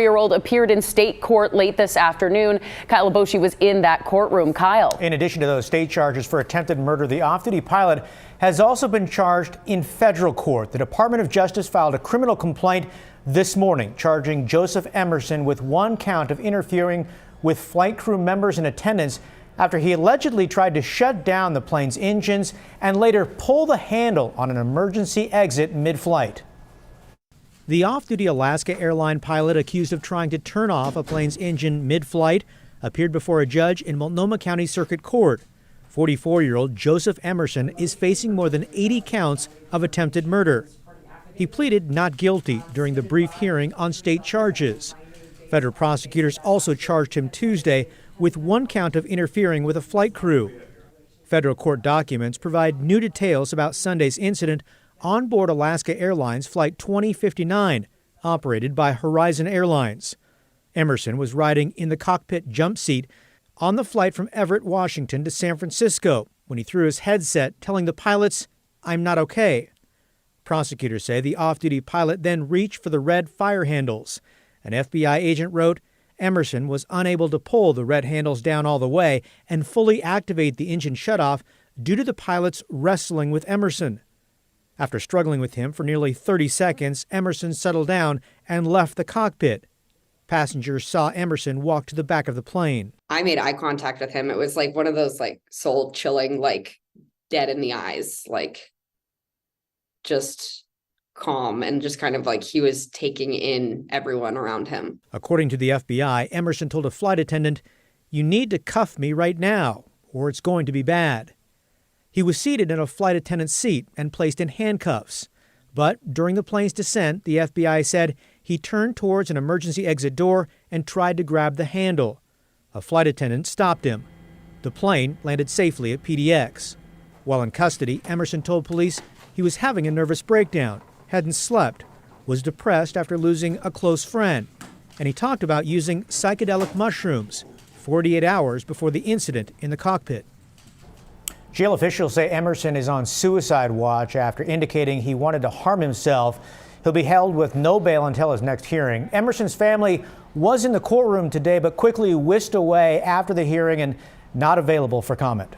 Year-old appeared in state court late this afternoon. Kyle Boshi was in that courtroom. Kyle. In addition to those state charges for attempted murder, the off-duty pilot has also been charged in federal court. The Department of Justice filed a criminal complaint this morning charging Joseph Emerson with one count of interfering with flight crew members and attendants after he allegedly tried to shut down the plane's engines and later pull the handle on an emergency exit mid-flight. The off-duty Alaska Airlines pilot accused of trying to turn off a plane's engine mid-flight appeared before a judge in Multnomah County Circuit Court. 44-year-old Joseph Emerson is facing more than 80 counts of attempted murder. He pleaded not guilty during the brief hearing on state charges. Federal prosecutors also charged him Tuesday with one count of interfering with a flight crew. Federal court documents provide new details about Sunday's incident on board Alaska Airlines Flight 2059, operated by Horizon Airlines. Emerson was riding in the cockpit jump seat on the flight from Everett, Washington to San Francisco when he threw his headset, telling the pilots, "I'm not okay." Prosecutors say the off-duty pilot then reached for the red fire handles. An FBI agent wrote, Emerson was unable to pull the red handles down all the way and fully activate the engine shutoff due to the pilot's wrestling with Emerson. After struggling with him for nearly 30 seconds, Emerson settled down and left the cockpit. Passengers saw Emerson walk to the back of the plane. I made eye contact with him. It was like one of those like soul chilling, like dead in the eyes, like just calm and just kind of like he was taking in everyone around him. According to the FBI, Emerson told a flight attendant, "You need to cuff me right now, or it's going to be bad." He was seated in a flight attendant's seat and placed in handcuffs. But during the plane's descent, the FBI said he turned towards an emergency exit door and tried to grab the handle. A flight attendant stopped him. The plane landed safely at PDX. While in custody, Emerson told police he was having a nervous breakdown, hadn't slept, was depressed after losing a close friend, and he talked about using psychedelic mushrooms 48 hours before the incident in the cockpit. Jail officials say Emerson is on suicide watch after indicating he wanted to harm himself. He'll be held with no bail until his next hearing. Emerson's family was in the courtroom today, but quickly whisked away after the hearing and not available for comment.